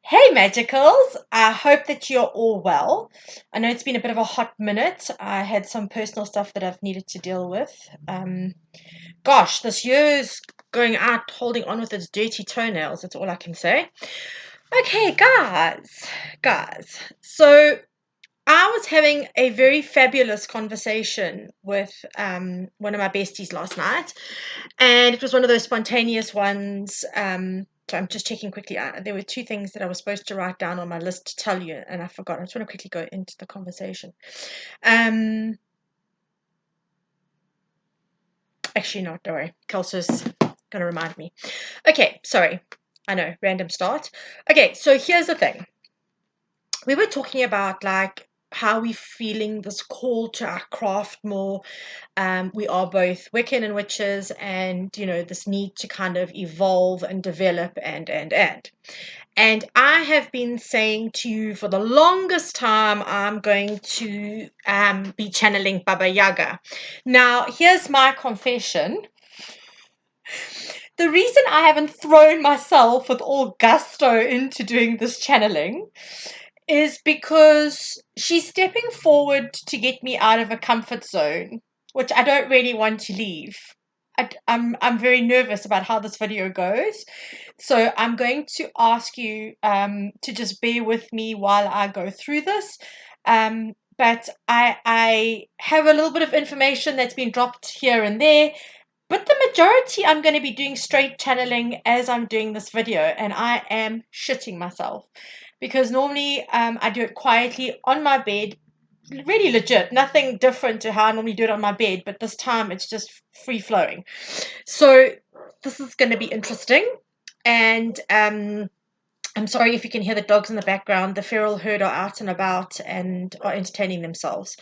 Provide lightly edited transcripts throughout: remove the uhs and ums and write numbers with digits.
Hey Magicals, I hope that you're all well. I know it's been a bit of a hot minute. I had some personal stuff that I've needed to deal with. Gosh, this year's going out holding on with its dirty toenails. That's all I can say. Okay, guys. So I was having a very fabulous conversation with one of my besties last night, and it was one of those spontaneous ones. So I'm just checking quickly. There were two things that I was supposed to write down on my list to tell you, and I forgot. I just want to quickly go into the conversation. Um, Actually, not. Don't worry. Kelso's going to remind me. Okay, sorry. I know, random start. Okay, so here's the thing. We were talking about like how we feeling this call to our craft more. We are both Wiccan and witches, and this need to kind of evolve and develop and I have been saying to you for the longest time I'm going to be channeling Baba Yaga. Now here's my confession. The reason I haven't thrown myself with all gusto into doing this channeling is because she's stepping forward to get me out of a comfort zone, which I don't really want to leave. I'm very nervous about how this video goes, so I'm going to ask you to just bear with me while I go through this. But I have a little bit of information that's been dropped here and there, but the majority I'm going to be doing straight channeling as I'm doing this video, and I am shitting myself because normally I do it quietly on my bed, really legit, nothing different to how I normally do it on my bed, but this time it's just free flowing. So this is going to be interesting, and I'm sorry if you can hear the dogs in the background. The feral herd are out and about and are entertaining themselves.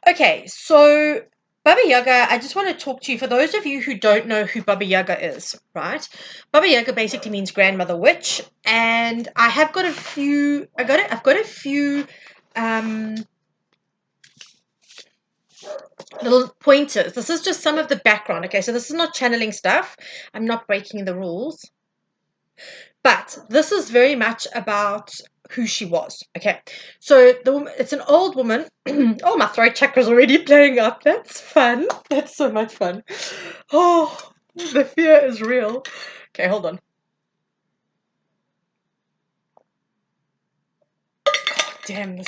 Okay, so Baba Yaga, I just want to talk to you for those of you who don't know who Baba Yaga is, right? Baba Yaga basically means grandmother witch, and I have got a few. I've got a few little pointers. This is just some of the background. Okay, so this is not channeling stuff. I'm not breaking the rules. But this is very much about who she was. Okay, so the woman, it's an old woman. Oh, my throat chakra's already playing up. That's fun. That's so much fun. Oh, the fear is real. Okay, hold on. Damn,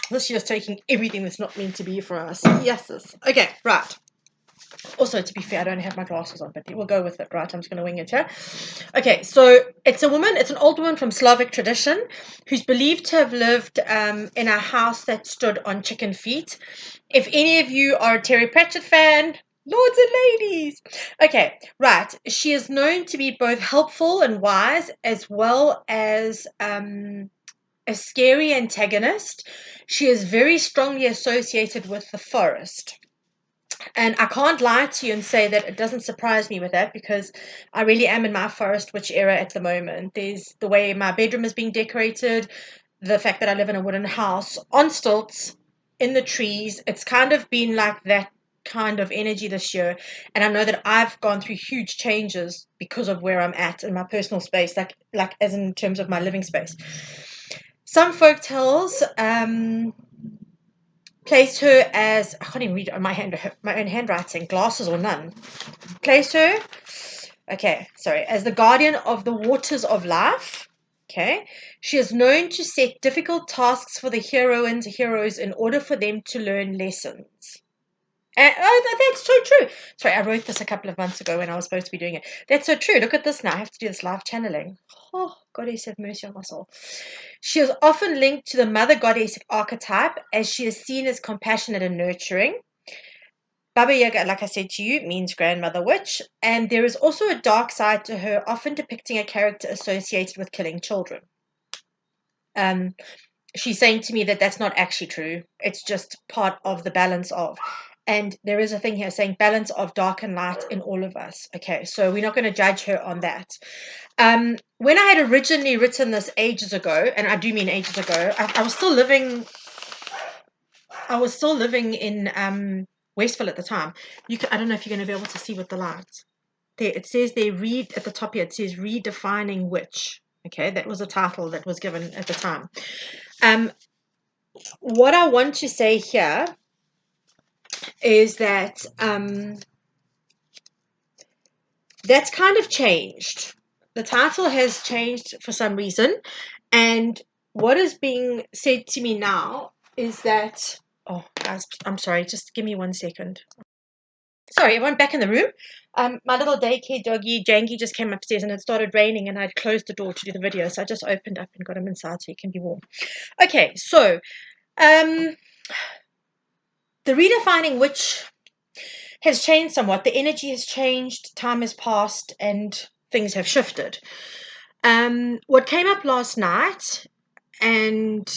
this year's taking everything that's not meant to be for us. Yeses. Okay, right. Also, to be fair, I don't have my glasses on, but we'll go with it, right? I'm just going to wing it here. Okay, so it's an old woman from Slavic tradition who's believed to have lived in a house that stood on chicken feet. If any of you are a Terry Pratchett fan, lords and ladies. Okay, right. She is known to be both helpful and wise, as well as a scary antagonist. She is very strongly associated with the forest. And I can't lie to you and say that it doesn't surprise me with that, because I really am in my forest witch era at the moment. There's the way my bedroom is being decorated, the fact that I live in a wooden house on stilts in the trees. It's kind of been like that kind of energy this year. And I know that I've gone through huge changes because of where I'm at in my personal space, like as in terms of my living space. Some folk tales placed her as, I can't even read it on my own handwriting, glasses or none. Placed her, okay, sorry, as the guardian of the waters of life. Okay, she is known to set difficult tasks for the heroes in order for them to learn lessons. And that's so true. Sorry, I wrote this a couple of months ago when I was supposed to be doing it. That's so true. Look at this now. I have to do this live channeling. Oh, goddess have mercy on my soul. She is often linked to the mother goddess archetype, as she is seen as compassionate and nurturing. Baba Yaga, like I said to you, means grandmother witch, and there is also a dark side to her, often depicting a character associated with killing children. She's saying to me that that's not actually true. It's just part of the balance of. And there is a thing here saying balance of dark and light in all of us. Okay, so we're not going to judge her on that. When I had originally written this ages ago, and I do mean ages ago, I was still living. I was still living in Westville at the time. I don't know if you're going to be able to see with the lights. There, it says they read at the top here. It says redefining witch. Okay, that was a title that was given at the time. What I want to say here is that that's kind of changed. The title has changed for some reason, and what is being said to me now is that, oh guys, I'm sorry, just give me 1 second. Sorry, everyone back in the room. My little daycare doggy Janky just came upstairs and it started raining and I'd closed the door to do the video, so I just opened up and got him inside so he can be warm. Okay, so the redefining witch has changed somewhat. The energy has changed, time has passed, and things have shifted. What came up last night and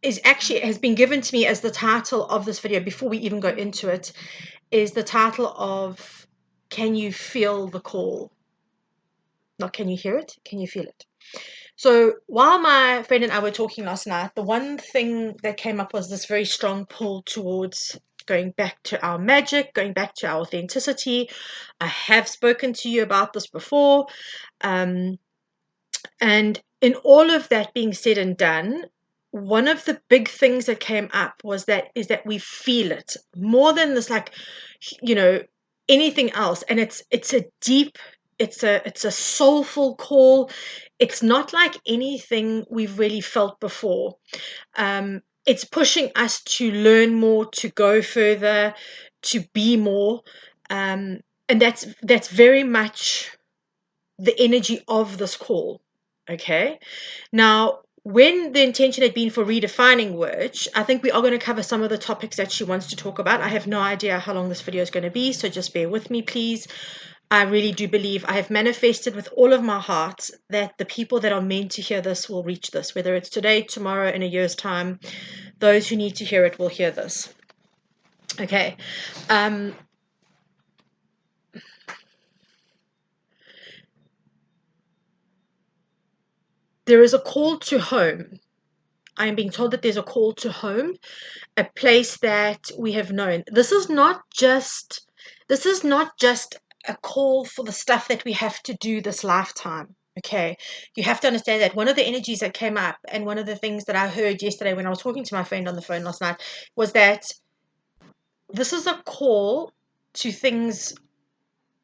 has been given to me as the title of this video before we even go into it is the title of Can You Feel the Call? Not can you hear it? Can you feel it? So while my friend and I were talking last night, the one thing that came up was this very strong pull towards going back to our magic, going back to our authenticity. I have spoken to you about this before. And in all of that being said and done, one of the big things that came up is that we feel it more than this, like, anything else. And it's a deep, it's a soulful call. It's not like anything we've really felt before. It's pushing us to learn more, to go further, to be more. And that's very much the energy of this call. Okay. Now, when the intention had been for redefining witch, I think we are going to cover some of the topics that she wants to talk about. I have no idea how long this video is going to be, so just bear with me, please. I really do believe I have manifested with all of my heart that the people that are meant to hear this will reach this, whether it's today, tomorrow, in a year's time. Those who need to hear it will hear this. Okay. There is a call to home. I am being told that there's a call to home, a place that we have known. This is not just a call for the stuff that we have to do this lifetime. Okay, you have to understand that one of the energies that came up, and one of the things that I heard yesterday when I was talking to my friend on the phone last night, was that this is a call to things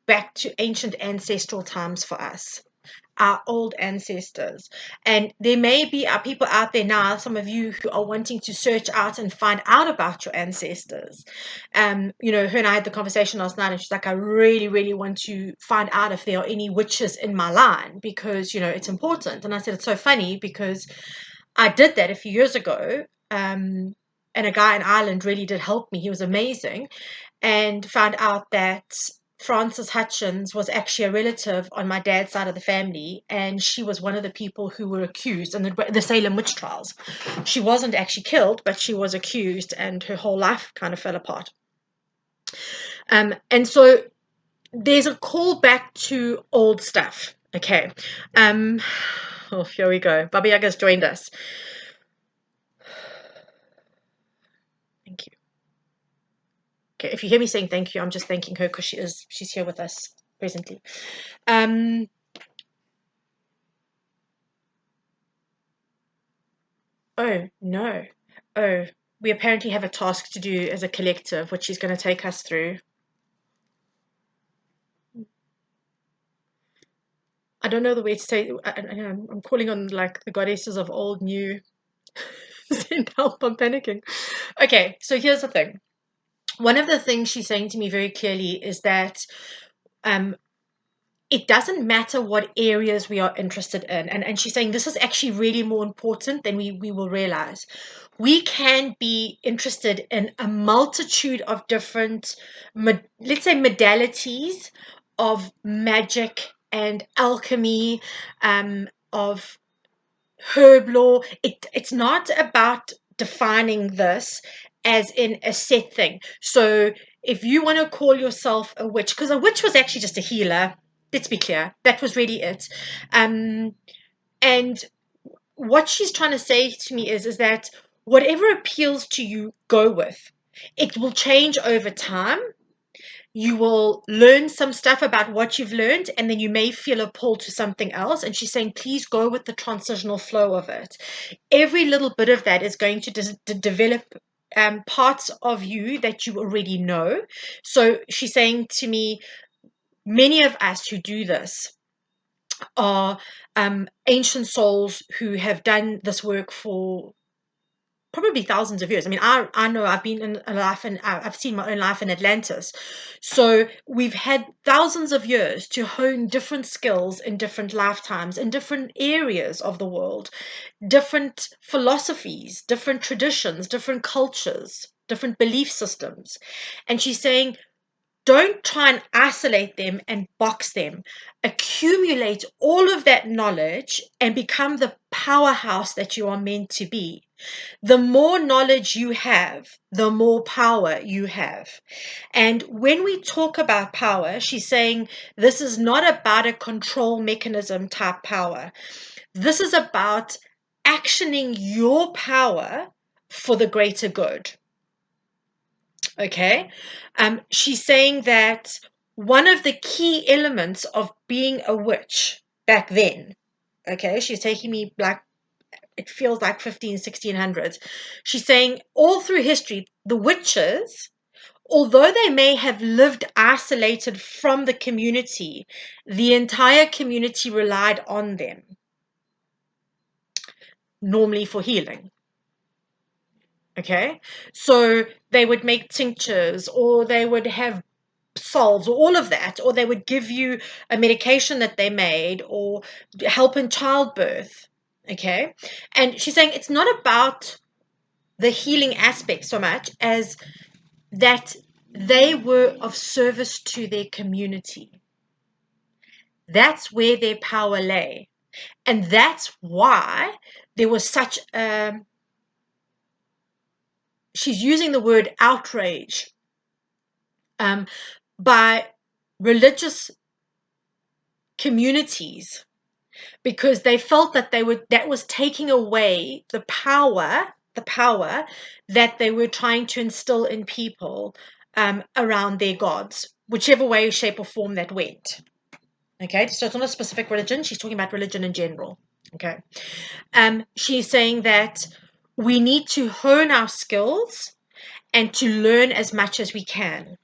back to ancient ancestral times for us, our old ancestors. And there may be people out there now, some of you who are wanting to search out and find out about your ancestors. Her and I had the conversation last night, and she's like, I really, really want to find out if there are any witches in my line, because, it's important. And I said, it's so funny because I did that a few years ago. And a guy in Ireland really did help me. He was amazing, and found out that Frances Hutchins was actually a relative on my dad's side of the family, and she was one of the people who were accused in the Salem witch trials. She wasn't actually killed, but she was accused, and her whole life kind of fell apart. And so there's a call back to old stuff. Okay. Oh, here we go. Baba Yaga's joined us. Thank you. Okay, if you hear me saying thank you, I'm just thanking her because she's here with us presently. Oh, no. Oh, we apparently have a task to do as a collective, which she's going to take us through. I don't know the way to say. I'm calling on like the goddesses of old, new. Send help, I'm panicking. Okay, so here's the thing. One of the things she's saying to me very clearly is that it doesn't matter what areas we are interested in. And she's saying this is actually really more important than we will realize. We can be interested in a multitude of different, let's say, modalities of magic and alchemy, of herb law. It's not about defining this as in a set thing. So if you want to call yourself a witch, because a witch was actually just a healer, let's be clear, that was really it. And what she's trying to say to me is that whatever appeals to you, go with. It will change over time. You will learn some stuff about what you've learned, and then you may feel a pull to something else. And she's saying, please go with the transitional flow of it. Every little bit of that is going to develop parts of you that you already know. So she's saying to me, many of us who do this are ancient souls who have done this work for probably thousands of years. I mean, I know I've been in a life, and I've seen my own life in Atlantis. So we've had thousands of years to hone different skills in different lifetimes, in different areas of the world, different philosophies, different traditions, different cultures, different belief systems. And she's saying, don't try and isolate them and box them. Accumulate all of that knowledge and become the powerhouse that you are meant to be. The more knowledge you have, the more power you have. And when we talk about power, she's saying this is not about a control mechanism type power. This is about actioning your power for the greater good. Okay. She's saying that one of the key elements of being a witch back then, okay, she's taking me like, it feels like 1600s. She's saying all through history, the witches, although they may have lived isolated from the community, the entire community relied on them, normally for healing. Okay, so they would make tinctures, or they would have salves, or all of that, or they would give you a medication that they made, or help in childbirth. Okay, and she's saying it's not about the healing aspect so much as that they were of service to their community. That's where their power lay. And that's why there was such a, she's using the word outrage, by religious communities, because they felt that that was taking away the power that they were trying to instill in people, around their gods, whichever way, shape, or form that went. Okay, so it's not a specific religion. She's talking about religion in general. Okay, she's saying that we need to hone our skills and to learn as much as we can.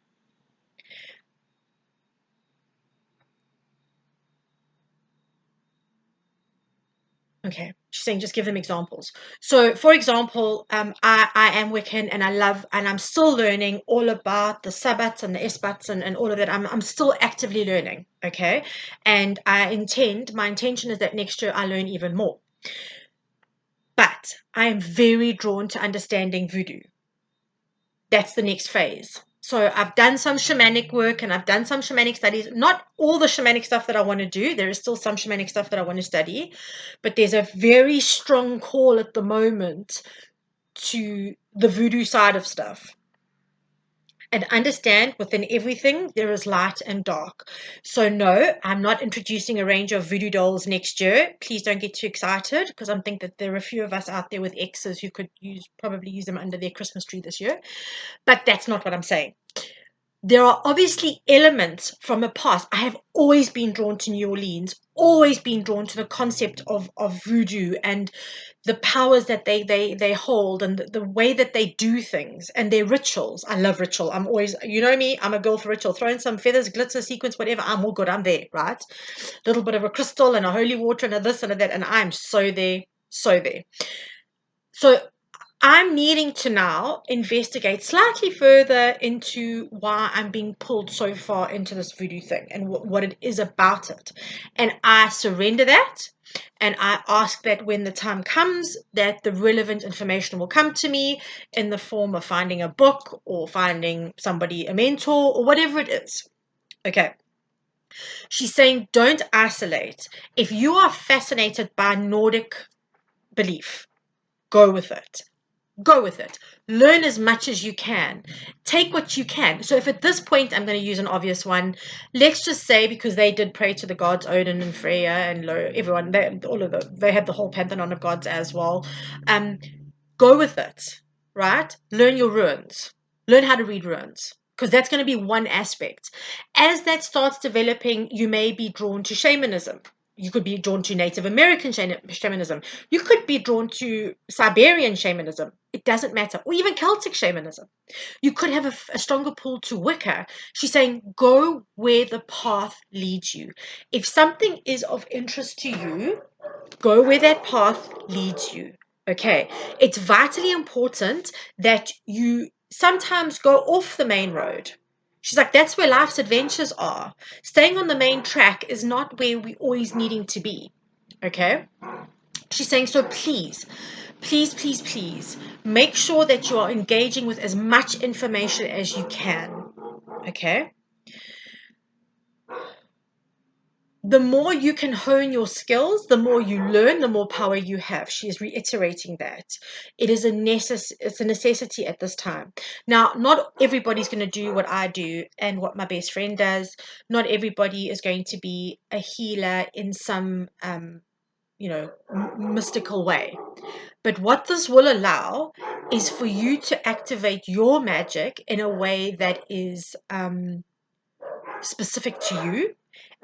Okay, she's saying just give them examples. So, for example, I am Wiccan, and I love, and I'm still learning all about the Sabbats and the Esbats, and all of that. I'm still actively learning, okay? And my intention is that next year I learn even more. But I am very drawn to understanding voodoo. That's the next phase. So I've done some shamanic work, and I've done some shamanic studies. Not all the shamanic stuff that I want to do. There is still some shamanic stuff that I want to study. But there's a very strong call at the moment to the voodoo side of stuff. And understand within everything there is light and dark. So no, I'm not introducing a range of voodoo dolls next year. Please don't get too excited, because I think that there are a few of us out there with exes who could probably use them under their Christmas tree this year. But that's not what I'm saying. There are obviously elements from the past. I have always been drawn to New Orleans, always been drawn to the concept of voodoo, and the powers that they hold, and the way that they do things, and their rituals. I love ritual. I'm always, you know me, I'm a girl for ritual. Throw in some feathers, glitter, sequins, whatever, I'm all good. I'm there, right? A little bit of a crystal and a holy water and a this and a that, and I'm so there, so there. So I'm needing to now investigate slightly further into why I'm being pulled so far into this voodoo thing, and what it is about it. And I surrender that, and I ask that when the time comes, that the relevant information will come to me in the form of finding a book, or finding somebody, a mentor, or whatever it is. Okay. She's saying don't isolate. If you are fascinated by Nordic belief, go with it. Go with it. Learn as much as you can. Take what you can. So if at this point, I'm going to use an obvious one, let's just say, because they did pray to the gods Odin and Freya and everyone, they had the whole pantheon of gods as well. Go with it, right? Learn your runes. Learn how to read runes. because that's going to be one aspect. As that starts developing, you may be drawn to shamanism. You could be drawn to Native American shamanism. You could be drawn to Siberian shamanism. It doesn't matter. Or even Celtic shamanism. You could have a stronger pull to Wicca. She's saying, go where the path leads you. If something is of interest to you, go where that path leads you. Okay. It's vitally important that you sometimes go off the main road. She's like, that's where life's adventures are. Staying on the main track is not where we always needing to be. Okay. She's saying, so please, please, please, please make sure that you are engaging with as much information as you can. Okay. The more you can hone your skills, the more you learn, the more power you have. She is reiterating that. It is it's a necessity at this time. Now, not everybody's going to do what I do and what my best friend does. Not everybody is going to be a healer in some, mystical way. But what this will allow is for you to activate your magic in a way that is specific to you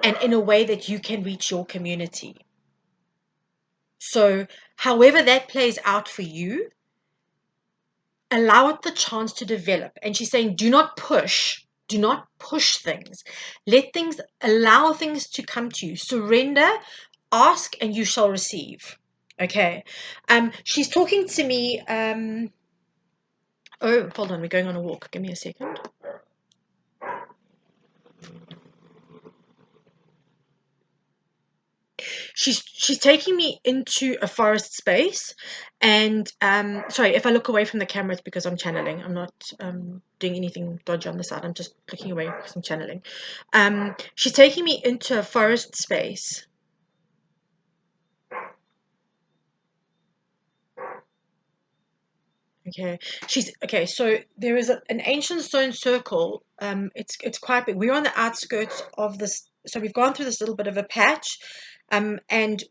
and in a way that you can reach your community. So, however that plays out for you, allow it the chance to develop. And she's saying, do not push. Do not push things. Allow things to come to you. Surrender, ask, and you shall receive. Okay. She's talking to me. Oh, hold on. We're going on a walk. Give me a second. She's taking me into a forest space, and sorry if I look away from the camera, it's because I'm channeling. I'm not doing anything dodgy on the side. I'm just looking away because I'm channeling. She's taking me into a forest space. Okay. So there is an ancient stone circle. It's quite big. We're on the outskirts of this, so we've gone through this little bit of a patch, and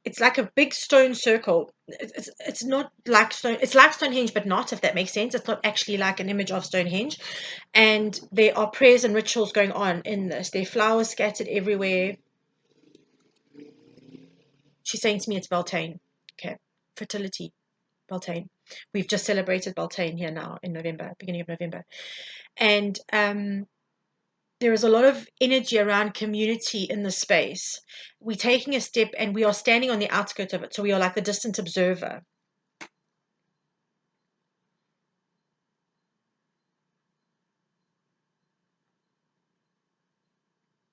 it's like a big stone circle. It's not like stone. It's like Stonehenge, but not, if that makes sense. It's not actually like an image of Stonehenge. And there are prayers and rituals going on in this. There are flowers scattered everywhere. She's saying to me it's Beltane. Okay. Fertility. Beltane. We've just celebrated Beltane here now in November, beginning of November. And there is a lot of energy around community in the space. We're taking a step and we are standing on the outskirts of it. So we are like the distant observer.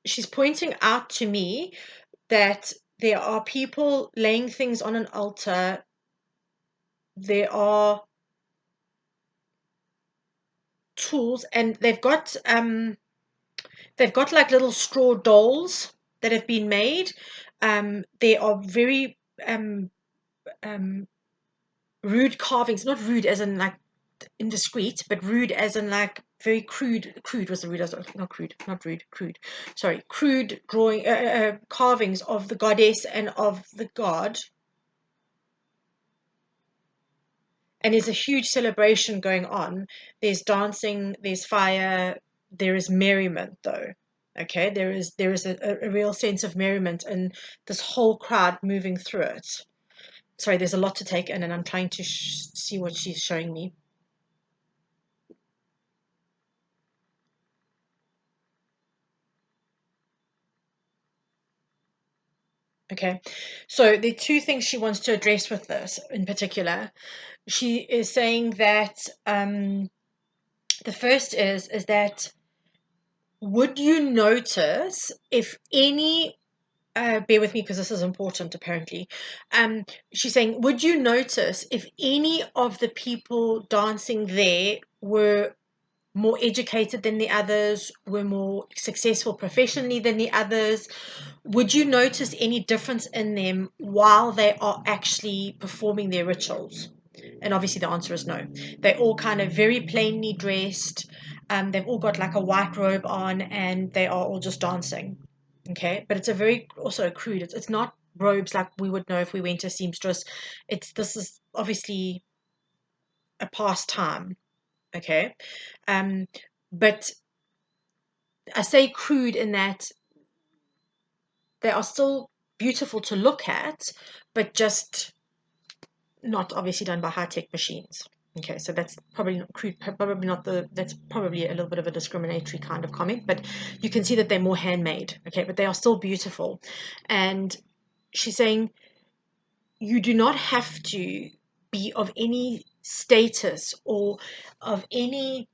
She's pointing out to me that there are people laying things on an altar. There are tools, and they've got like little straw dolls that have been made. They are very rude carvings, not rude as in like indiscreet, but rude as in like very crude. Crude was the rude, not crude, not rude, crude. Sorry, crude drawing carvings of the goddess and of the god. And there's a huge celebration going on. There's dancing, there's fire, there is merriment though. Okay, there is a real sense of merriment and this whole crowd moving through it. Sorry, there's a lot to take in, and I'm trying to see what she's showing me. Okay, so there are two things she wants to address with this in particular. She is saying that the first is that, would you notice if any bear with me because this is important apparently. She's saying, would you notice if any of the people dancing there were more educated than the others, were more successful professionally than the others? Would you notice any difference in them while they are actually performing their rituals? And obviously the answer is no. They're all kind of very plainly dressed. They've all got like a white robe on, and they are all just dancing. Okay, but it's a very also crude. It's not robes like we would know if we went to a seamstress. This is obviously a pastime, okay? But I say crude in that they are still beautiful to look at, but just not obviously done by high-tech machines. Okay, so that's probably not crude, probably not that's probably a little bit of a discriminatory kind of comment, but you can see that they're more handmade, okay, but they are still beautiful. And she's saying you do not have to be of any status or of any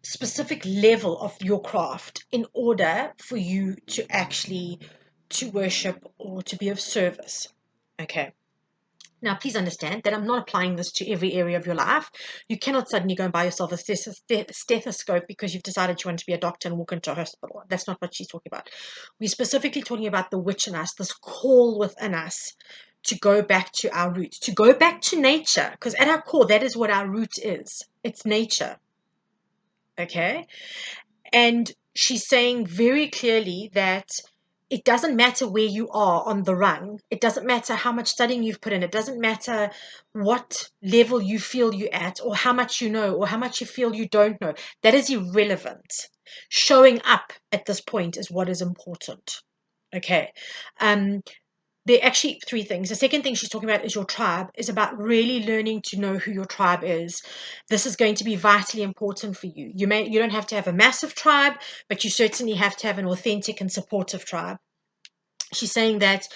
specific level of your craft in order for you to actually to worship or to be of service. Okay. Now, please understand that I'm not applying this to every area of your life. You cannot suddenly go and buy yourself a stethoscope because you've decided you want to be a doctor and walk into a hospital. That's not what she's talking about. We're specifically talking about the witch in us, this call within us to go back to our roots, to go back to nature, because at our core, that is what our root is. It's nature. Okay? And she's saying very clearly that it doesn't matter where you are on the rung. It doesn't matter how much studying you've put in. It doesn't matter what level you feel you're at or how much you know or how much you feel you don't know. That is irrelevant. Showing up at this point is what is important. Okay. There are actually three things. The second thing she's talking about is your tribe, is about really learning to know who your tribe is. This is going to be vitally important for you. You don't have to have a massive tribe, but you certainly have to have an authentic and supportive tribe. She's saying that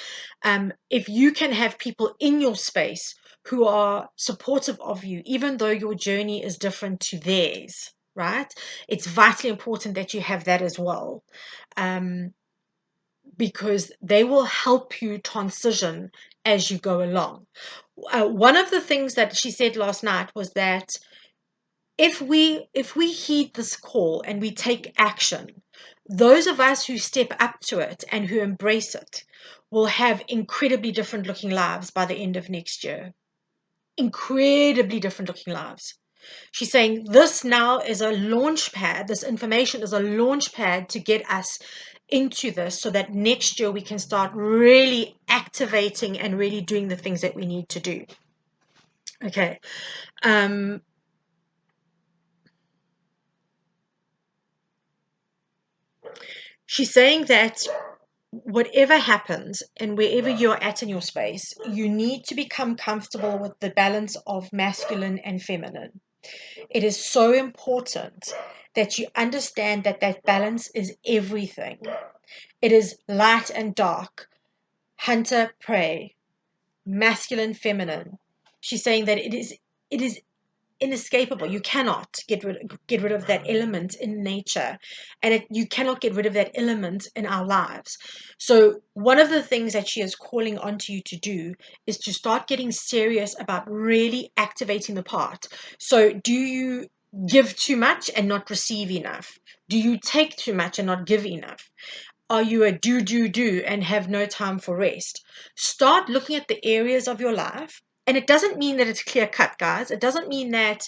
if you can have people in your space who are supportive of you, even though your journey is different to theirs, right? It's vitally important that you have that as well. Because they will help you transition as you go along. One of the things that she said last night was that if we heed this call and we take action, those of us who step up to it and who embrace it will have incredibly different looking lives by the end of next year. Incredibly different looking lives. She's saying this now is a launch pad. This information is a launch pad to get us into this so that next year we can start really activating and really doing the things that we need to do. Okay. She's saying that whatever happens and wherever you're at in your space, you need to become comfortable with the balance of masculine and feminine. It is so important that you understand that that balance is everything. It is light and dark, hunter, prey, masculine, feminine. She's saying that it is inescapable. You cannot get rid of that element in nature, and you cannot get rid of that element in our lives. So one of the things that she is calling onto you to do is to start getting serious about really activating the part. So do you give too much and not receive enough? Do you take too much and not give enough? Are you a do and have no time for rest? Start looking at the areas of your life. And it doesn't mean that it's clear cut, guys. It doesn't mean that,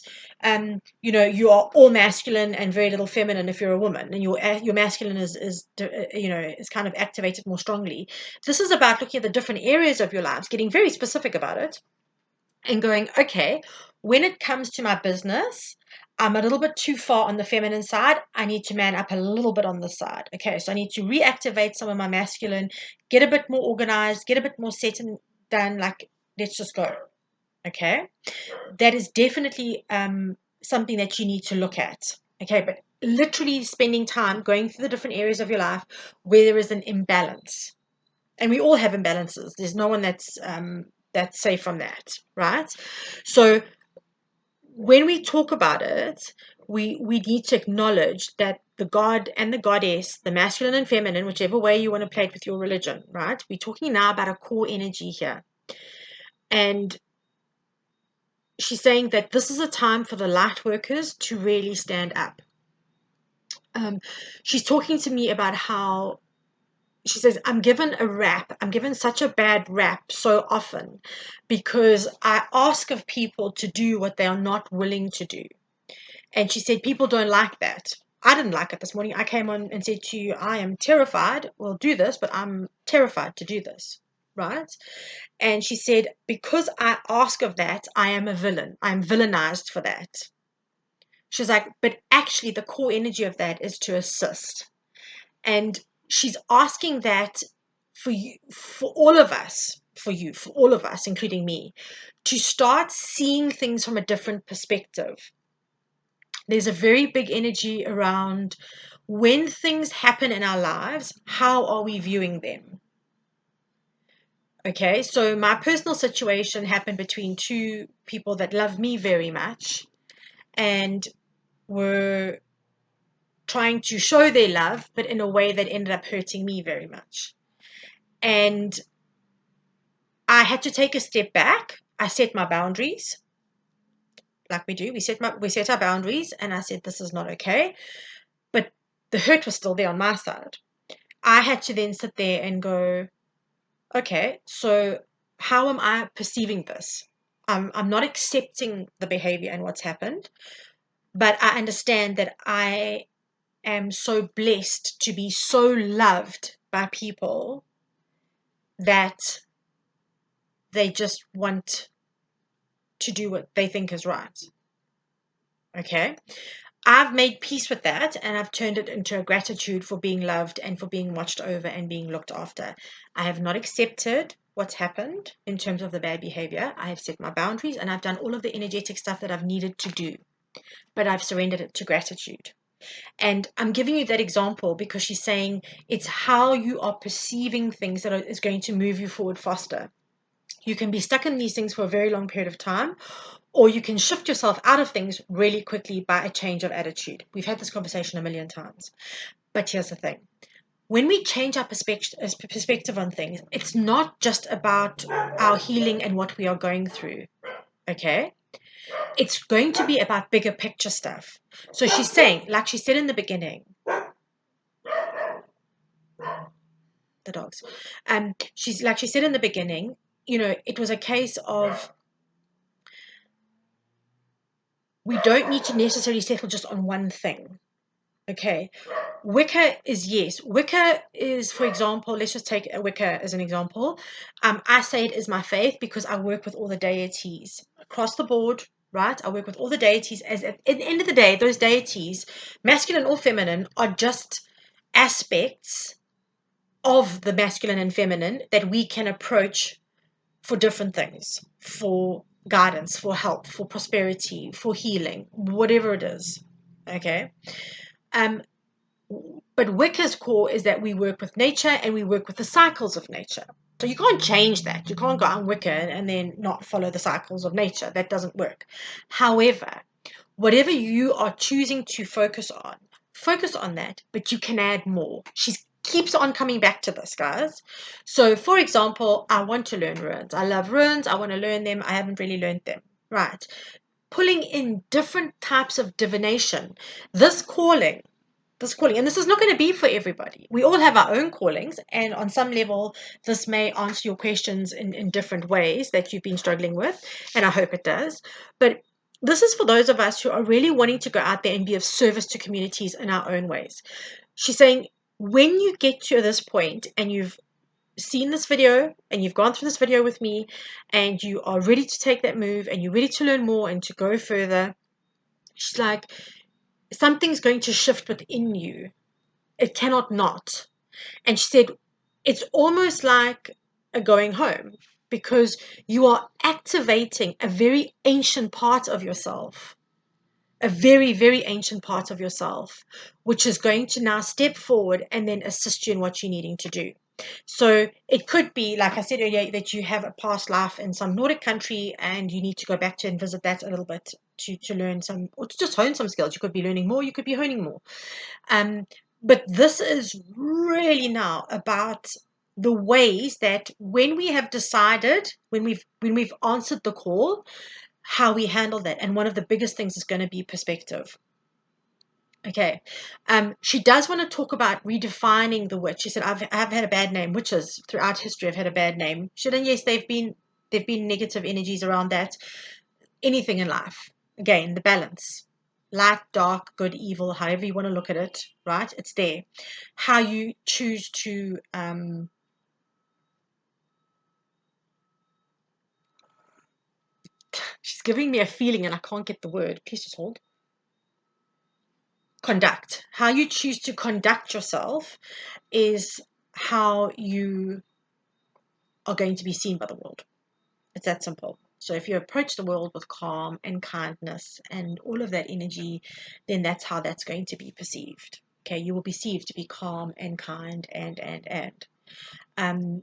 you are all masculine and very little feminine if you're a woman, and your masculine is kind of activated more strongly. This is about looking at the different areas of your lives, getting very specific about it, and going, okay, when it comes to my business, I'm a little bit too far on the feminine side. I need to man up a little bit on the side. Okay, so I need to reactivate some of my masculine, get a bit more organized, get a bit more set and done. Like, let's just go. Okay, that is definitely something that you need to look at. Okay, but literally spending time going through the different areas of your life where there is an imbalance, and we all have imbalances. There's no one that's safe from that, right? So when we talk about it, we need to acknowledge that the god and the goddess, the masculine and feminine, whichever way you want to play it with your religion, right? We're talking now about a core energy here. And she's saying that this is a time for the light workers to really stand up. She's talking to me about how she says, I'm given a rap. I'm given such a bad rap so often because I ask of people to do what they are not willing to do. And she said, people don't like that. I didn't like it this morning. I came on and said to you, I am terrified. We'll do this, but I'm terrified to do this, right? And she said, because I ask of that, I am a villain. I'm villainized for that. She's like, but actually the core energy of that is to assist. And she's asking that for you, for all of us, for you, for all of us, including me, to start seeing things from a different perspective. There's a very big energy around when things happen in our lives, how are we viewing them? Okay, so my personal situation happened between two people that love me very much and were trying to show their love, but in a way that ended up hurting me very much. And I had to take a step back. I set my boundaries, like we do. We set our boundaries, and I said, this is not okay. But the hurt was still there on my side. I had to then sit there and go, okay, so how am I perceiving this? I'm not accepting the behavior and what's happened, but I understand that I am so blessed to be so loved by people that they just want to do what they think is right. Okay. I've made peace with that, and I've turned it into a gratitude for being loved and for being watched over and being looked after. I have not accepted what's happened in terms of the bad behavior. I have set my boundaries and I've done all of the energetic stuff that I've needed to do, but I've surrendered it to gratitude. And I'm giving you that example because she's saying it's how you are perceiving things that is going to move you forward faster. You can be stuck in these things for a very long period of time, or you can shift yourself out of things really quickly by a change of attitude. We've had this conversation a million times. But here's the thing. When we change our perspective on things, it's not just about our healing and what we are going through, okay? It's going to be about bigger picture stuff. So she's saying, like she said in the beginning, the dogs, she's like she said in the beginning, it was a case of we don't need to necessarily settle just on one thing. Okay. Wicca is, for example, let's just take a Wicca as an example. I say it is my faith because I work with all the deities across the board, right? I work with all the deities. As at the end of the day, those deities, masculine or feminine, are just aspects of the masculine and feminine that we can approach for different things, for guidance, for help, for prosperity, for healing, whatever it is. Okay. But Wicca's core is that we work with nature and we work with the cycles of nature. So you can't change that. You can't go on Wicca and then not follow the cycles of nature. That doesn't work. However, whatever you are choosing to focus on that, but you can add more. She keeps on coming back to this, guys. So, for example, I want to learn runes. I love runes. I want to learn them. I haven't really learned them. Right. Pulling in different types of divination. This calling, and this is not going to be for everybody. We all have our own callings, and on some level, this may answer your questions in different ways that you've been struggling with, and I hope it does. But this is for those of us who are really wanting to go out there and be of service to communities in our own ways. She's saying, when you get to this point and you've seen this video and you've gone through this video with me and you are ready to take that move and you're ready to learn more and to go further, she's like, something's going to shift within you. It cannot not. And she said, it's almost like a going home because you are activating a very ancient part of yourself, a very, very ancient part of yourself, which is going to now step forward and then assist you in what you're needing to do. So it could be, like I said earlier, that you have a past life in some Nordic country and you need to go back to and visit that a little bit to learn some, or to just hone some skills. You could be learning more, you could be honing more. But this is really now about the ways that when we have decided, when we've answered the call, how we handle that. And one of the biggest things is going to be perspective. Okay. She does want to talk about redefining the witch. She said, I've had a bad name. Witches throughout history have had a bad name. She said, and yes, they've been negative energies around that. Anything in life. Again, the balance. light, dark, good, evil, however you want to look at it, right? It's there. How you choose to she's giving me a feeling and I can't get the word. Please just hold. Conduct. How you choose to conduct yourself is how you are going to be seen by the world. It's that simple. So if you approach the world with calm and kindness and all of that energy, then that's how that's going to be perceived. Okay, you will be perceived to be calm and kind and. Um,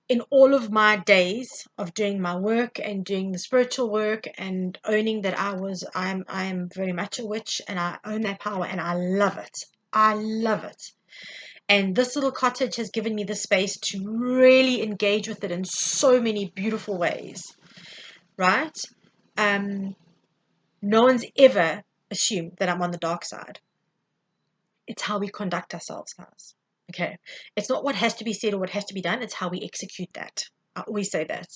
in all of my days of doing my work and doing the spiritual work and owning that I'm very much a witch and I own that power and I love it. I love it. And this little cottage has given me the space to really engage with it in so many beautiful ways, right? No one's ever assumed that I'm on the dark side. It's how we conduct ourselves, guys. Okay. It's not what has to be said or what has to be done. It's how we execute that. I always say that.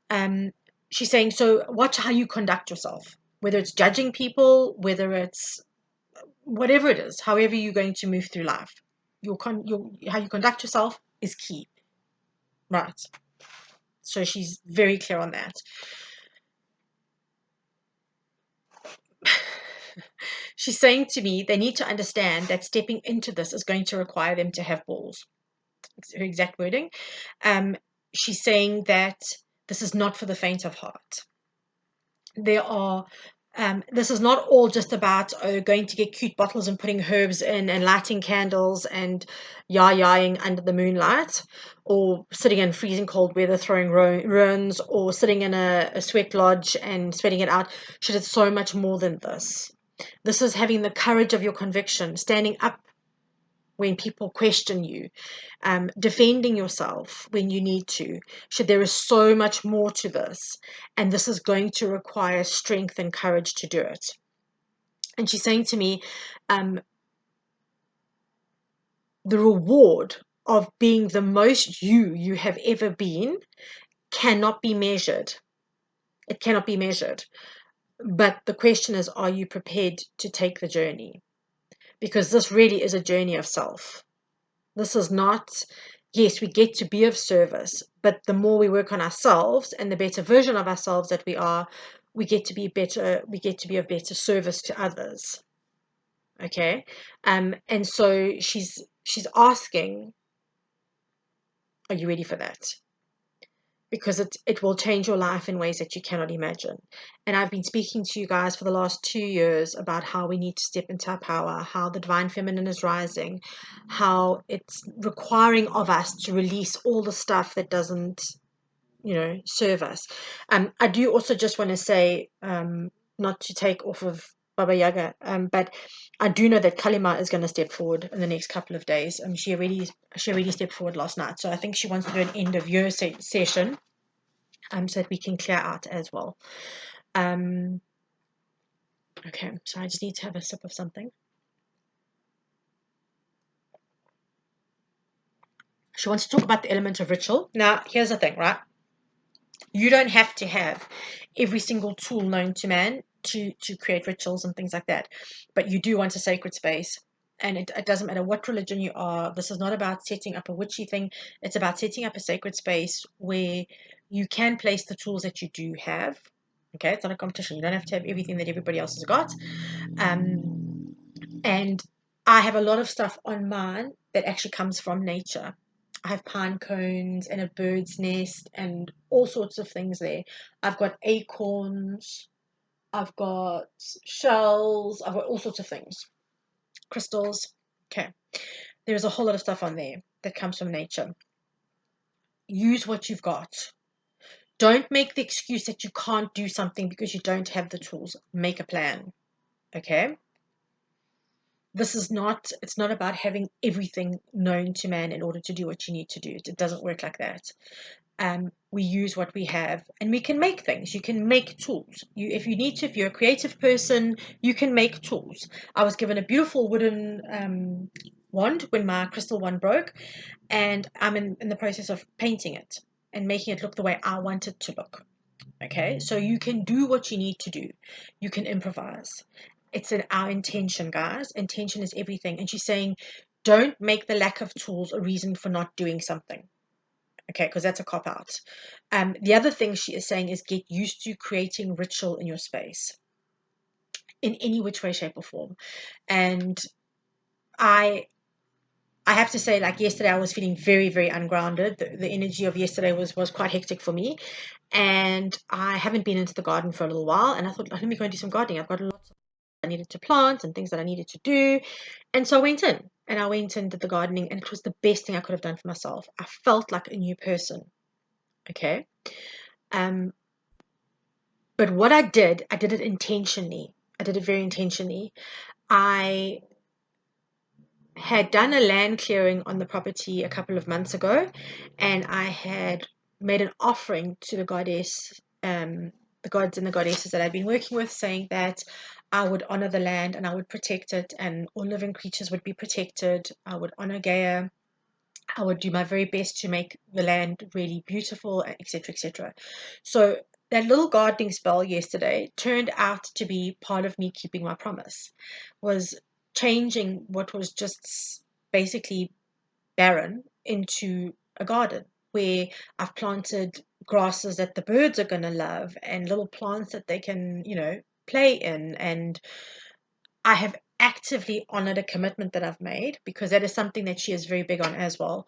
Um, she's saying, so watch how you conduct yourself, whether it's judging people, whether it's whatever it is, however you're going to move through life. How you conduct yourself is key. Right. So she's very clear on that. She's saying to me, they need to understand that stepping into this is going to require them to have balls. It's her exact wording. She's saying that this is not for the faint of heart. This is not all just about going to get cute bottles and putting herbs in and lighting candles and yah-yahing under the moonlight, or sitting in freezing cold weather throwing runs, or sitting in a sweat lodge and sweating it out. It's so much more than this. This is having the courage of your conviction, standing up when people question you, defending yourself when you need to. There is so much more to this, and this is going to require strength and courage to do it. And she's saying to me, the reward of being the most you have ever been cannot be measured. It cannot be measured. But the question is, are you prepared to take the journey? Because this really is a journey of self. This is not, yes, we get to be of service, but the more we work on ourselves and the better version of ourselves that we are, we get to be of better service to others. Okay? And so she's asking, are you ready for that? Because it will change your life in ways that you cannot imagine. And I've been speaking to you guys for the last 2 years about how we need to step into our power, how the divine feminine is rising, how it's requiring of us to release all the stuff that doesn't, serve us. I do also just want to say, not to take off of Baba Yaga, but I do know that Kalima is going to step forward in the next couple of days. She already stepped forward last night, so I think she wants to do an end of year session, so that we can clear out as well. Okay, so I just need to have a sip of something. She wants to talk about the element of ritual. Now, here's the thing, right? You don't have to have every single tool known to man to create rituals and things like that, but you do want a sacred space. And it doesn't matter what religion you are. This is not about setting up a witchy thing. It's about setting up a sacred space where you can place the tools that you do have. Okay, it's not a competition. You don't have to have everything that everybody else has got. And I have a lot of stuff on mine that actually comes from nature. I have pine cones and a bird's nest and all sorts of things there. I've got acorns, I've got shells, I've got all sorts of things. Crystals. Okay. There's a whole lot of stuff on there that comes from nature. Use what you've got. Don't make the excuse that you can't do something because you don't have the tools. Make a plan. Okay? It's not about having everything known to man in order to do what you need to do. It doesn't work like that. We use what we have, and we can make things. You can make tools. If you need to, if you're a creative person, you can make tools. I was given a beautiful wooden wand when my crystal one broke, and I'm in the process of painting it and making it look the way I want it to look. Okay, so you can do what you need to do. You can improvise. It's in our intention, guys. Intention is everything. And she's saying, don't make the lack of tools a reason for not doing something. Okay, because that's a cop out. The other thing she is saying is get used to creating ritual in your space in any which way, shape, or form. And I I have to say, like yesterday, I was feeling very, very ungrounded. The energy of yesterday was quite hectic for me, and I haven't been into the garden for a little while. And I thought, let me go and do some gardening. I've got lots of I needed to plant and things that I needed to do, and so I went in and I went and did the gardening, and it was the best thing I could have done for myself. I felt like a new person. Okay, um, but what I did it intentionally. I did it very intentionally. I had done a land clearing on the property a couple of months ago, and I had made an offering to the goddess, the gods and the goddesses that I'd been working with, saying that I would honor the land and I would protect it, and all living creatures would be protected. I would honor Gaia. I would do my very best to make the land really beautiful, etc., etc. So that little gardening spell yesterday turned out to be part of me keeping my promise, was changing what was just basically barren into a garden where I've planted grasses that the birds are going to love and little plants that they can, play in. And I have actively honored a commitment that I've made, because that is something that she is very big on as well.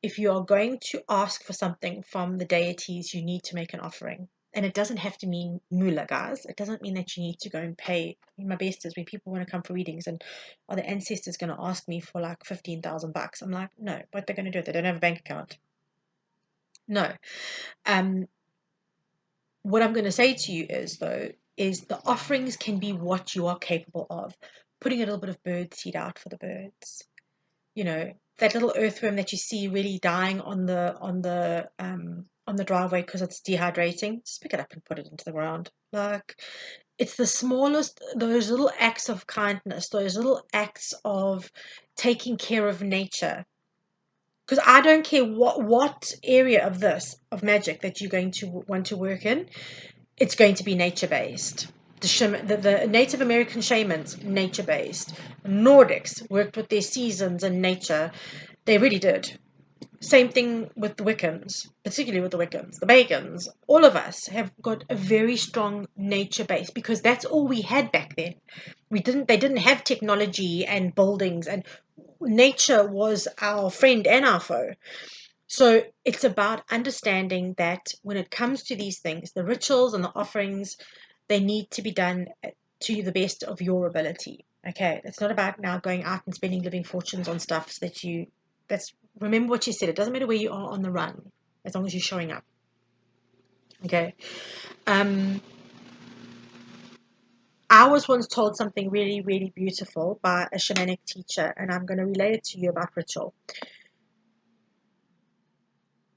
If you are going to ask for something from the deities, you need to make an offering. And it doesn't have to mean moolah, guys. It doesn't mean that you need to go and pay. My best is when people want to come for readings and are the ancestors going to ask me for like 15,000 bucks? I'm like, no, what they're going to do? They don't have a bank account. No. Um, what I'm going to say to you is, though, is the offerings can be what you are capable of. Putting a little bit of bird seed out for the birds, that little earthworm that you see really dying on the driveway because it's dehydrating, just pick it up and put it into the ground. Like, it's the smallest, those little acts of kindness, those little acts of taking care of nature. Because I don't care what area of this of magic that you're going to want to work in, it's going to be nature based. The Native American shamans, nature based. Nordics worked with their seasons and nature. They really did. Same thing with the Wiccans, particularly with the Wiccans, the Pagans. All of us have got a very strong nature base, because that's all we had back then. They didn't have technology and buildings, and nature was our friend and our foe. So it's about understanding that when it comes to these things, the rituals and the offerings, they need to be done to the best of your ability. Okay, it's not about now going out and spending living fortunes on stuff so that's remember what you said. It doesn't matter where you are on the run, as long as you're showing up. Okay. Um, I was once told something really, really beautiful by a shamanic teacher, and I'm going to relay it to you about ritual.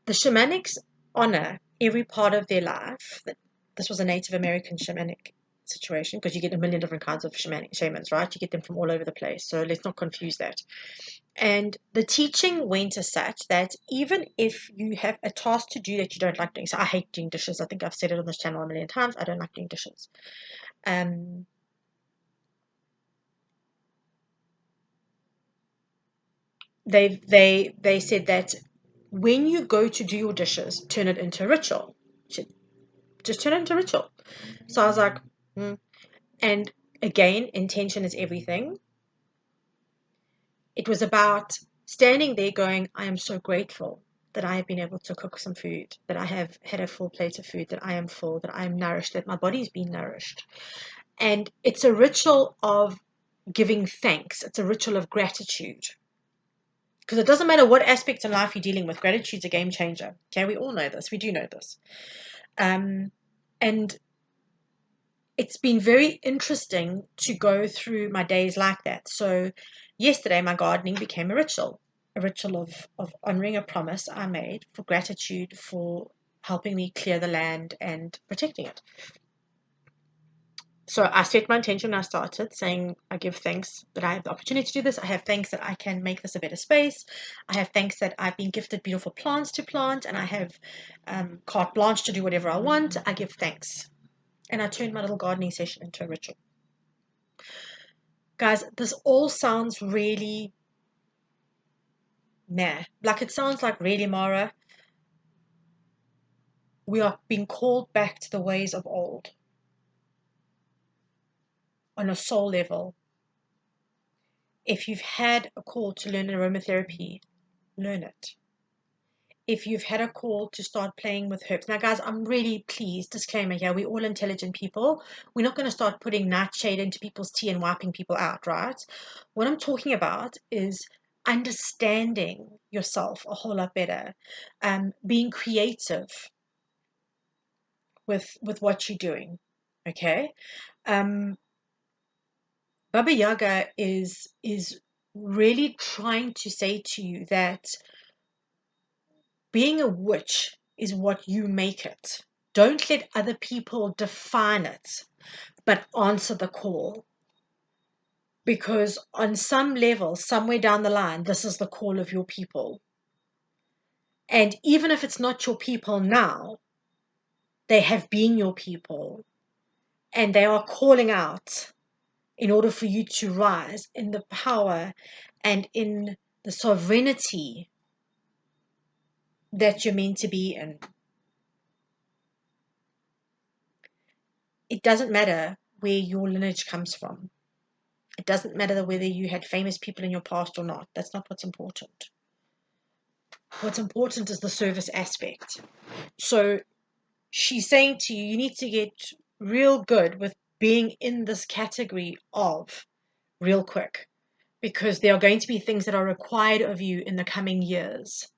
The shamanics honor every part of their life. This was a Native American shamanic situation, because you get a million different kinds of shamans, right? You get them from all over the place. So let's not confuse that. And the teaching went as such that even if you have a task to do that you don't like doing, so I hate doing dishes. I think I've said it on this channel a million times. I don't like doing dishes. Um, they said that when you go to do your dishes, turn it into a ritual. Just turn it into a ritual. So I was like, hmm. And again, intention is everything. It was about standing there going, I am so grateful that I have been able to cook some food, that I have had a full plate of food, that I am full, that I am nourished, that my body's been nourished. And it's a ritual of giving thanks. It's a ritual of gratitude. Because it doesn't matter what aspect in life you're dealing with, gratitude's a game changer. Okay, we all know this. We do know this. And it's been very interesting to go through my days like that. So yesterday, my gardening became a ritual of honoring a promise I made, for gratitude for helping me clear the land and protecting it. So I set my intention when I started, saying I give thanks that I have the opportunity to do this. I have thanks that I can make this a better space. I have thanks that I've been gifted beautiful plants to plant, and I have carte blanche to do whatever I want. I give thanks. And I turned my little gardening session into a ritual. Guys, this all sounds really like it sounds like really, Mara. We are being called back to the ways of old on a soul level. If you've had a call to learn aromatherapy, learn it. If you've had a call to start playing with herbs. Now, guys, I'm really pleased, disclaimer here, we're all intelligent people. We're not going to start putting nightshade into people's tea and wiping people out, right? What I'm talking about is understanding yourself a whole lot better, being creative with what you're doing, okay? Baba Yaga is really trying to say to you that being a witch is what you make it. Don't let other people define it, but answer the call. Because on some level, somewhere down the line, this is the call of your people. And even if it's not your people now, they have been your people. And they are calling out in order for you to rise in the power and in the sovereignty that you're meant to be in. It doesn't matter where your lineage comes from. It doesn't matter whether you had famous people in your past or not. That's not what's important. What's important is the service aspect. So she's saying to you, you need to get real good with being in this category of real quick, because there are going to be things that are required of you in the coming years.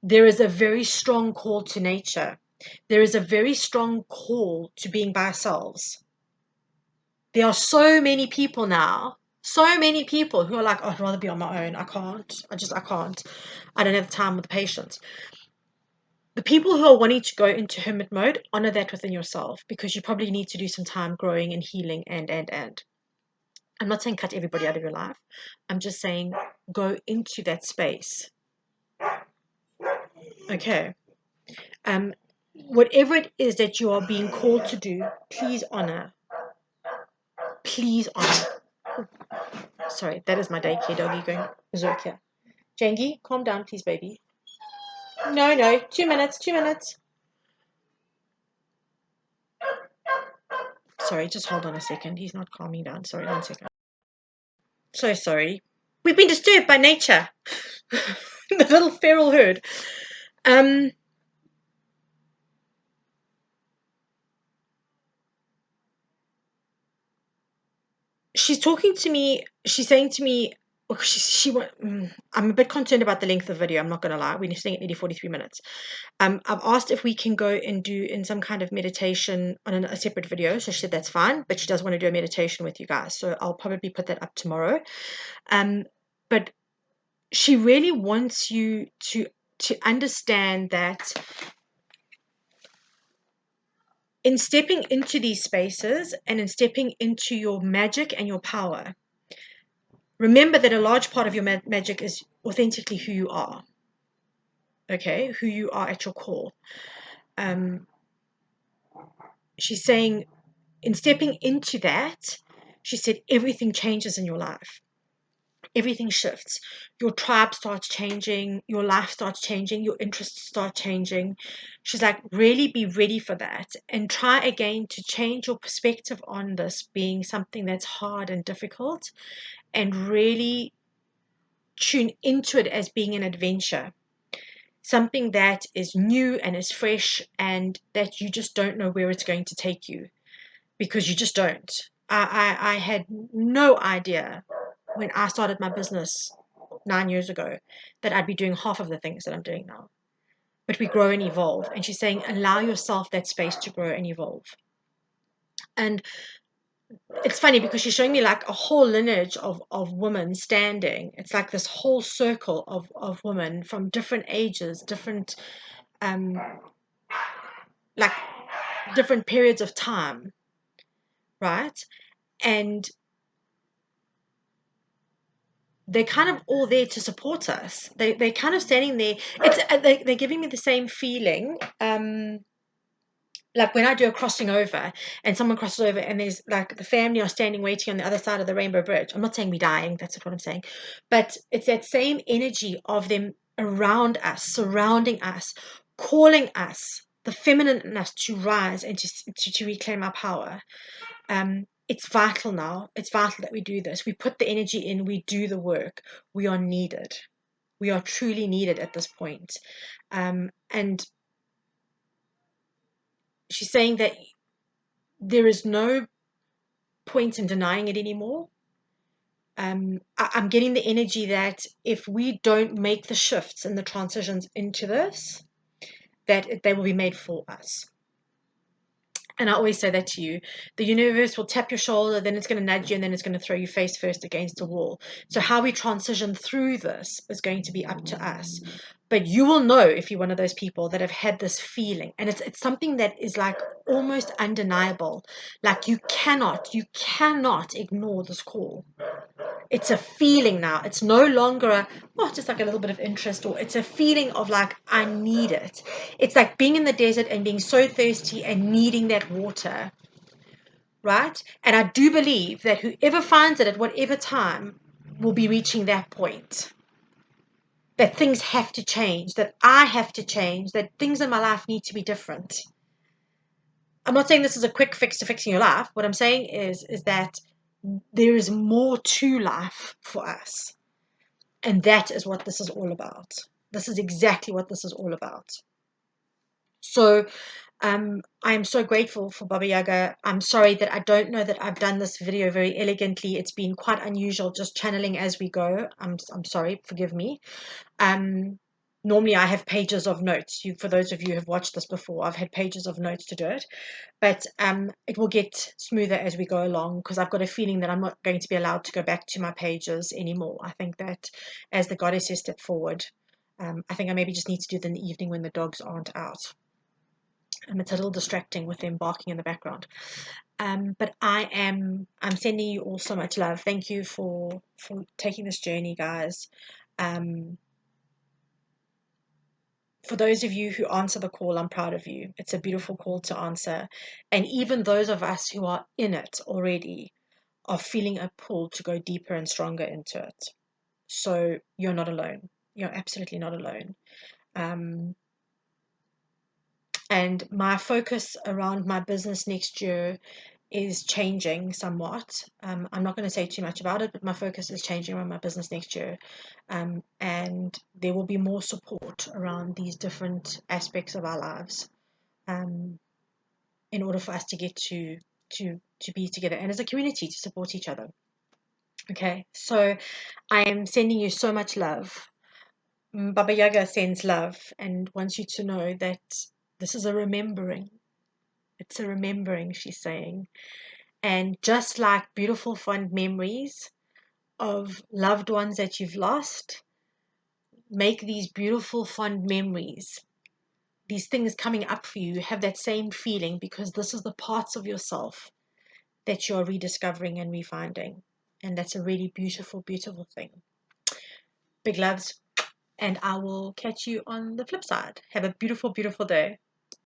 There is a very strong call to nature. There is a very strong call to being by ourselves. There are so many people now, so many people who are like, oh, I'd rather be on my own. I can't. I can't. I don't have the time with the patience. The people who are wanting to go into hermit mode, honor that within yourself, because you probably need to do some time growing and healing and. I'm not saying cut everybody out of your life. I'm just saying go into that space. Okay. Whatever it is that you are being called to do, please honor. Please honor. Sorry, that is my daycare doggy going berserk here. Jangy, calm down, please, baby. No, 2 minutes, 2 minutes. Sorry, just hold on a second. He's not calming down. Sorry, 1 second. So sorry. We've been disturbed by nature. The little feral herd. She's talking to me. She's saying to me, I'm a bit concerned about the length of the video. I'm not going to lie. We're sitting at nearly 43 minutes. I've asked if we can go and do in some kind of meditation on a separate video. So she said that's fine, but she does want to do a meditation with you guys. So I'll probably put that up tomorrow. But she really wants you to understand that in stepping into these spaces and in stepping into your magic and your power, remember that a large part of your magic is authentically who you are. Okay, who you are at your core. She's saying in stepping into that, she said everything changes in your life. Everything shifts. Your tribe starts changing, your life starts changing, your interests start changing. She's like, really be ready for that and try again to change your perspective on this being something that's hard and difficult, and really tune into it as being an adventure, something that is new and is fresh, and that you just don't know where it's going to take you, because you just don't. I had no idea when I started my business 9 years ago that I'd be doing half of the things that I'm doing now. But we grow and evolve. And she's saying, allow yourself that space to grow and evolve. And it's funny because she's showing me like a whole lineage of women standing. It's like this whole circle of women from different ages, different like different periods of time. right? And they're kind of all there to support us. They're kind of standing there. They're giving me the same feeling. Like when I do a crossing over and someone crosses over and there's like the family are standing waiting on the other side of the rainbow bridge. I'm not saying we're dying, that's not what I'm saying. But it's that same energy of them around us, surrounding us, calling us, the feminine in us to rise and to reclaim our power. It's vital now. It's vital that we do this. We put the energy in, we do the work. We are needed. We are truly needed at this point. And she's saying that there is no point in denying it anymore. I'm getting the energy that if we don't make the shifts and the transitions into this, that they will be made for us. And I always say that to you. The universe will tap your shoulder, then it's going to nudge you, and then it's going to throw you face first against a wall. So how we transition through this is going to be up to us. But you will know if you're one of those people that have had this feeling. And it's something that is like almost undeniable. Like you cannot ignore this call. It's a feeling now. It's no longer just like a little bit of interest, or it's a feeling of like, I need it. It's like being in the desert and being so thirsty and needing that water, right? And I do believe that whoever finds it at whatever time will be reaching that point. That things have to change, that I have to change, that things in my life need to be different. I'm not saying this is a quick fix to fixing your life. What I'm saying is that there is more to life for us. And that is what this is all about. This is exactly what this is all about. So I am so grateful for Baba Yaga. I'm sorry that I don't know that I've done this video very elegantly. It's been quite unusual, just channeling as we go. I'm sorry, forgive me. Normally I have pages of notes. For those of you who have watched this before, I've had pages of notes to do it. But it will get smoother as we go along, because I've got a feeling that I'm not going to be allowed to go back to my pages anymore. I think that as the goddesses step forward, I think I maybe just need to do it in the evening when the dogs aren't out. It's a little distracting with them barking in the background. But I'm sending you all so much love. Thank you for taking this journey, guys. For those of you who answer the call, I'm proud of you. It's a beautiful call to answer. And even those of us who are in it already are feeling a pull to go deeper and stronger into it. So you're not alone. You're absolutely not alone. And my focus around my business next year is changing somewhat. I'm not going to say too much about it, but my focus is changing around my business next year. And there will be more support around these different aspects of our lives, in order for us to get to be together and as a community to support each other. Okay, so I am sending you so much love. Baba Yaga sends love and wants you to know that this is a remembering. It's a remembering, she's saying. And just like beautiful, fond memories of loved ones that you've lost, make these beautiful, fond memories, these things coming up for you, have that same feeling, because this is the parts of yourself that you're rediscovering and refinding. And that's a really beautiful, beautiful thing. Big loves, and I will catch you on the flip side. Have a beautiful, beautiful day.